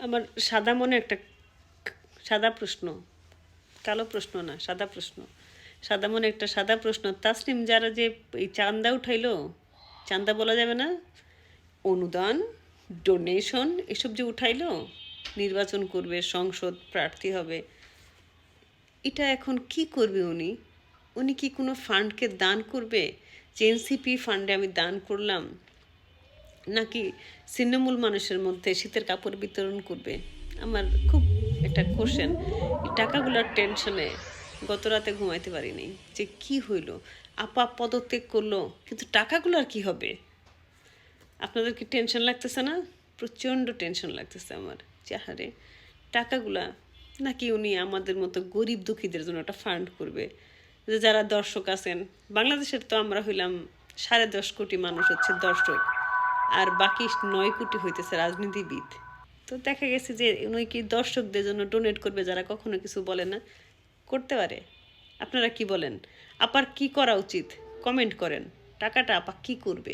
আমার সাদা মনে একটা সাদা প্রশ্ন, কালো প্রশ্ন না, সাদা প্রশ্ন। সাদা মনে একটা সাদা প্রশ্ন। তাসনিম যারা যে এই চাঁদা উঠাইলো, চাঁদা বলা যাবে না, অনুদান, ডোনেশন এসব যে উঠাইলো, নির্বাচন করবে, সংসদ প্রার্থী হবে, এটা এখন কি করবে উনি? উনি কি কোনো ফান্ডকে দান করবে, যে এনসিপি ফান্ডে আমি দান করলাম, নাকি ছিন্নমূল মানুষের মধ্যে শীতের কাপড় বিতরণ করবে? আমার খুব একটা কোশ্চেন। এই টাকাগুলোর টেনশনে গত রাতে ঘুমাইতে পারিনি, যে কি হইল। আপা পদত্যাগ করলো, কিন্তু টাকাগুলো আর কি হবে? আপনাদের কি টেনশন লাগতেছে না? প্রচণ্ড টেনশন লাগতেছে আমার, যাহারে টাকাগুলা নাকি উনি আমাদের মতো গরিব দুঃখীদের জন্য একটা ফান্ড করবে। যে যারা দর্শক আছেন, বাংলাদেশের তো আমরা হইলাম 10.5 কোটি মানুষ হচ্ছে দর্শক, আর বাকি 9 কোটি হইতেছে রাজনীতিবিদ। তো দেখা গেছে যে উনি কি দর্শকদের জন্য ডোনেট করবে, যারা কখনো কিছু বলে না? করতে পারে। আপনারা কি বলেন? আপার কি করা উচিত? কমেন্ট করেন। টাকাটা আপা কি করবে?